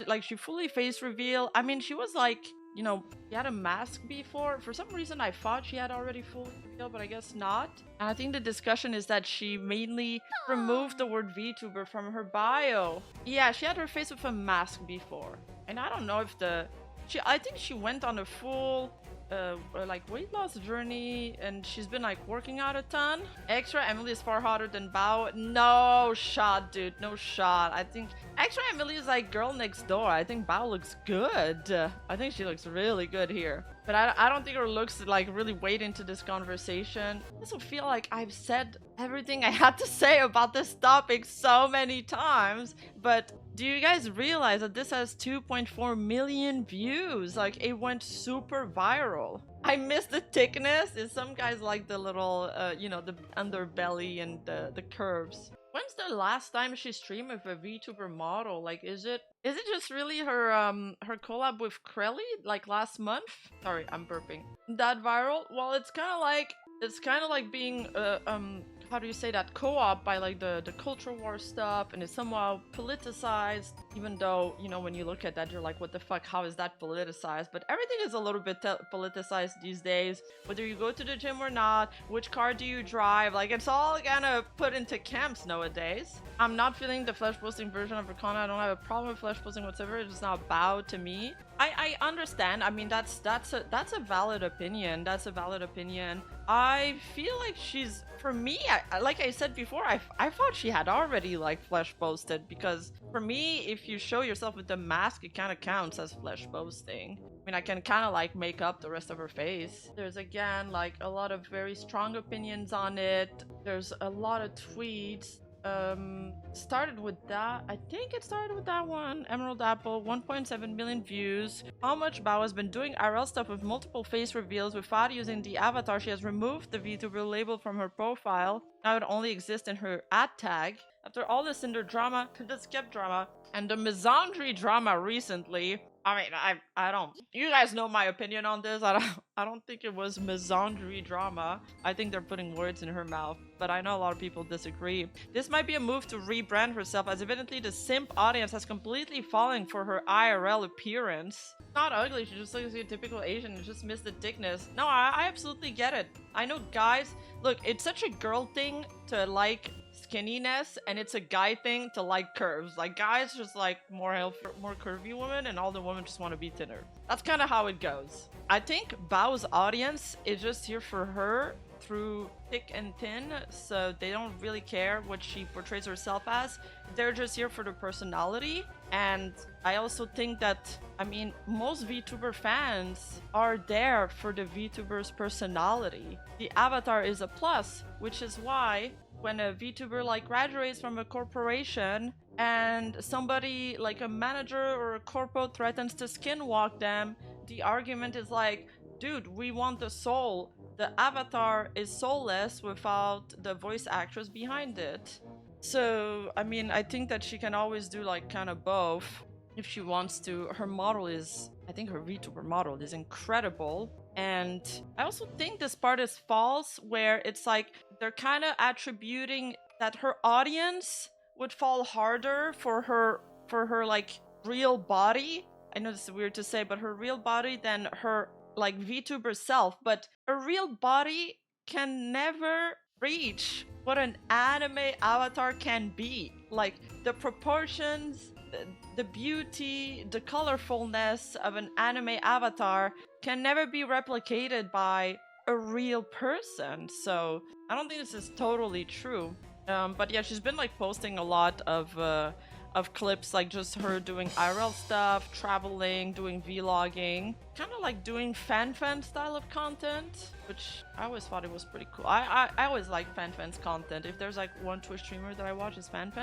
like she fully face reveal. I mean, she was like, you know, she had a mask before. For some reason, I thought she had already fully revealed, but I guess not. And I think the discussion is that she mainly removed the word VTuber from her bio. Yeah, she had her face with a mask before. And I don't know if I think she went on a full like weight loss journey, and she's been like working out a ton. Extra Emily is far hotter than Bao. No shot, dude, no shot. I think Extra Emily is like girl next door. I think Bao looks good. I think she looks really good here, but I don't think her looks like really weighed into this conversation. I also feel like I've said everything I had to say about this topic so many times, but do you guys realize that this has 2.4 million views? Like, it went super viral. I miss the thickness. Some guys like the little, you know, the underbelly and the curves. When's the last time she streamed with a VTuber model? Like, is it just really her her collab with Krelly like last month? Sorry, I'm burping. That viral? Well, it's kind of like being how do you say that, co-op by like the culture war stuff, and it's somehow politicized, even though, you know, when you look at that, you're like, what the fuck, how is that politicized? But everything is a little bit politicized these days, whether you go to the gym or not, which car do you drive, like, it's all kind of put into camps nowadays. I'm not feeling the flesh posting version of her content. I don't have a problem with flesh posting whatsoever. It's just not about to me. I understand. I mean, that's a valid opinion. That's a valid opinion. I feel like she's, for me, like I said before, I thought she had already like flesh posted, because for me, if you show yourself with the mask, it kind of counts as flesh posting. I mean, I can kind of like make up the rest of her face. There's again like a lot of very strong opinions on it. There's a lot of tweets. Started with that. I think it started with that one. Emerald Apple, 1.7 million views. How much Bao has been doing IRL stuff with multiple face reveals without using the avatar. She has removed the VTuber label from her profile. Now it only exists in her ad tag. After all the Cinder drama, the skip drama, and the misandry drama recently, I mean, I don't. You guys know my opinion on this. I don't think it was misandry drama. I think they're putting words in her mouth, but I know a lot of people disagree. This might be a move to rebrand herself, as evidently the simp audience has completely fallen for her IRL appearance. Not ugly. She just looks like a typical Asian and just missed the thickness. No, I absolutely get it. I know guys. Look, it's such a girl thing to like skinniness, and it's a guy thing to like curves. Like, guys just like more curvy women, and all the women just want to be thinner. That's kind of how it goes. I think Bao's audience is just here for her through thick and thin, so they don't really care what she portrays herself as. They're just here for the personality. And I also think that, I mean, most VTuber fans are there for the VTuber's personality. The avatar is a plus, which is why when a VTuber like graduates from a corporation and somebody like a manager or a corpo threatens to skinwalk them, the argument is like, dude, we want the soul. The avatar is soulless without the voice actress behind it. So, I mean, I think that she can always do like kind of both if she wants to. Her model is, I think her VTuber model is incredible. And I also think this part is false, where it's like they're kind of attributing that her audience would fall harder for her like real body. I know this is weird to say, but her real body than her like VTuber self. But a real body can never reach what an anime avatar can be. Like, the proportions, the beauty, the colorfulness of an anime avatar can never be replicated by a real person. So I don't think this is totally true. But yeah, she's been like posting a lot of clips, like just her doing IRL stuff, traveling, doing vlogging, kind of like doing fan style of content, which I always thought it was pretty cool. I always like fan's content. If there's like one Twitch streamer that I watch is fan.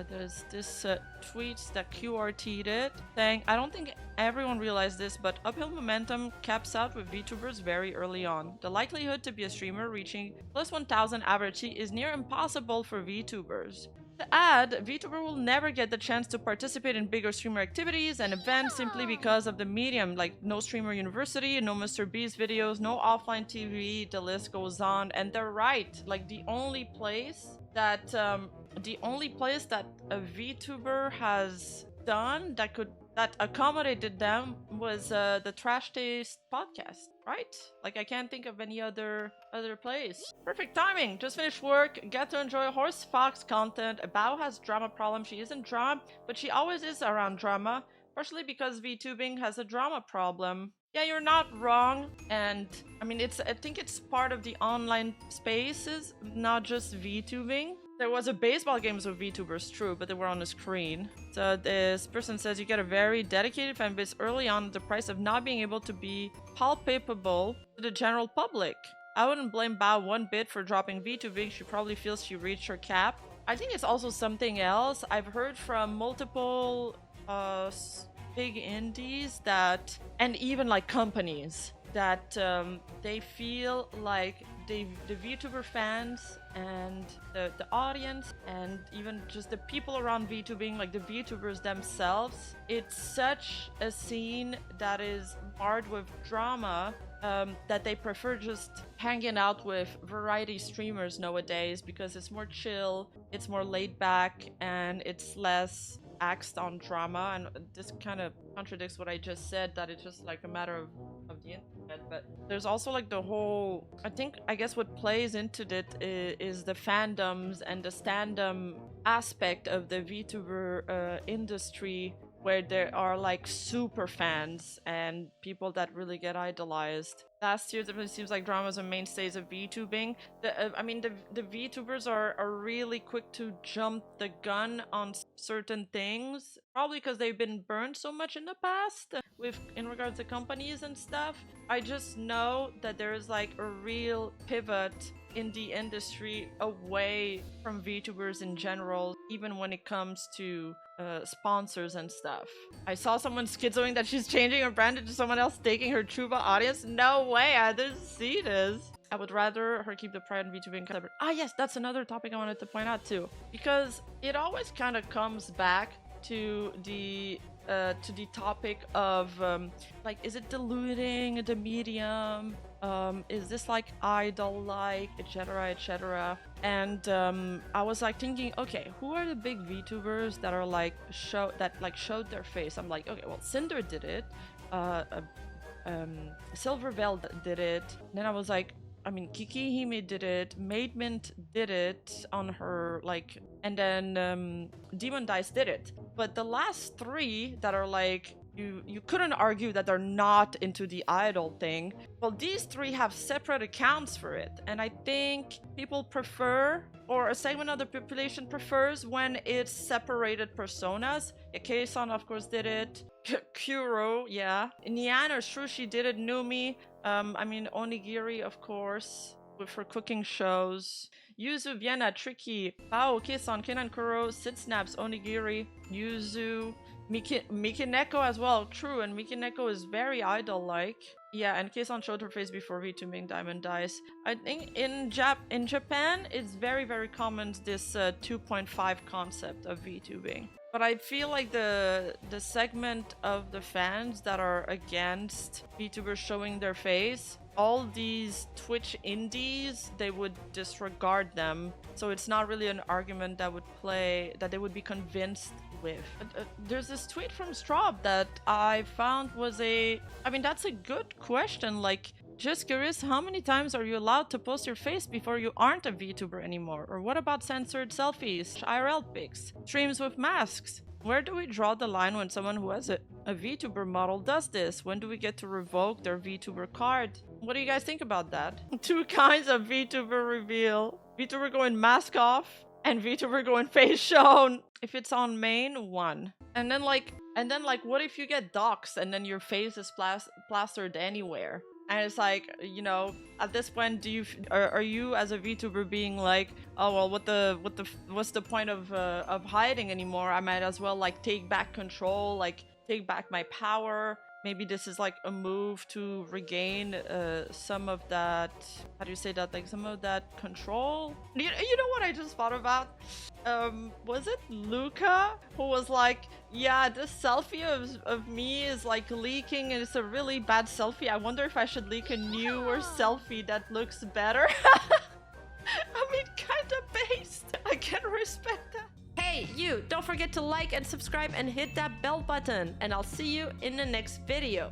There's this tweet that QRT'd it saying, I don't think everyone realized this, but uphill momentum caps out with VTubers very early on. The likelihood to be a streamer reaching plus 1000 average is near impossible for VTubers. To add, VTuber will never get the chance to participate in bigger streamer activities and events simply because of the medium, like no streamer university, no Mr. Beast videos, no offline TV, the list goes on. And they're right. Like, the only place that a VTuber has done that accommodated them was the Trash Taste podcast, right? Like I can't think of any other place. Perfect timing. Just finished work. Get to enjoy Horse Fox content. Bao has drama problems. She isn't drama, but she always is around drama. Partially because Vtubing has a drama problem. Yeah, you're not wrong. And I mean, I think it's part of the online spaces, not just Vtubing. There was a baseball games with VTubers, true, but they were on the screen. So this person says you get a very dedicated fan base early on at the price of not being able to be palpable to the general public. I wouldn't blame Bao one bit for dropping Vtubing. She probably feels she reached her cap. I think it's also something else. I've heard from multiple big indies that, and even like companies, that they feel like the VTuber fans and the audience and even just the people around VTubing, like the VTubers themselves, it's such a scene that is marred with drama that they prefer just hanging out with variety streamers nowadays because it's more chill, it's more laid back, and it's less axed on drama. And this kind of contradicts what I just said, that it's just like a matter of the internet. But there's also like the whole, I guess what plays into it is the fandoms and the standom aspect of the VTuber industry, where there are like super fans and people that really get idolized. Last year, it seems like drama is a mainstays of VTubing. I mean, the VTubers are really quick to jump the gun on certain things, probably because they've been burned so much in the past in regards to companies and stuff. I just know that there is like a real pivot in the industry away from VTubers in general, even when it comes to sponsors and stuff. I saw someone schizoing that she's changing her brand into someone else taking her Chuba audience. No way, I didn't see this. I would rather her keep the pride in VTubing separate. Ah yes, that's another topic I wanted to point out too, because it always kind of comes back to the topic of like, is it diluting the medium? Is this like idol-like, etc., etc.? And I was like thinking, okay, who are the big VTubers that are like showed their face? I'm like, okay, well, Cinder did it, Silverveil did it. Then I was like, I mean, Kiki Hime did it, Maid Mint did it on her, like, and then Demon Dice did it. But the last three that are like, you couldn't argue that they're not into the idol thing. Well, these three have separate accounts for it, and I think people prefer, or a segment of the population prefers, when it's separated personas. Keisan, of course, did it. Kuro, yeah. Nian or Shrushi did it. Numi. I mean, Onigiri, of course, with her cooking shows. Yuzu, Vienna, Tricky, Bao, Keisan, Kenan, Kuro, Sid Snaps, Onigiri, Yuzu, Mikineko as well, true, and Mikineko is very idol-like. Yeah, and Keisan showed her face before VTubing Diamond Dice. I think in Japan, it's very, very common, this 2.5 concept of VTubing. But I feel like the segment of the fans that are against VTubers showing their face, all these Twitch indies, they would disregard them. So it's not really an argument that they would be convinced with. There's this tweet from Straub that I found was I mean, that's a good question. Like, just curious, how many times are you allowed to post your face before you aren't a VTuber anymore? Or what about censored selfies, IRL pics, streams with masks? Where do we draw the line when someone who has a VTuber model does this? When do we get to revoke their VTuber card? What do you guys think about that? Two kinds of VTuber reveal. VTuber going mask off and VTuber going face shown. If it's on main, one. And then like, what if you get doxed and then your face is plastered anywhere? And it's like, you know, at this point, are you as a VTuber being like, oh well, what's the point of hiding anymore? I might as well like take back control, like take back my power. Maybe this is like a move to regain some of that, how do you say that, like some of that control? You know what I just thought about? Was it Luca who was like, yeah, this selfie of me is like leaking and it's a really bad selfie. I wonder if I should leak a newer selfie that looks better. I mean, kind of based. I can respect that. Hey, Hey, you, don't forget to like and subscribe and hit that bell button. And I'll see you in the next video.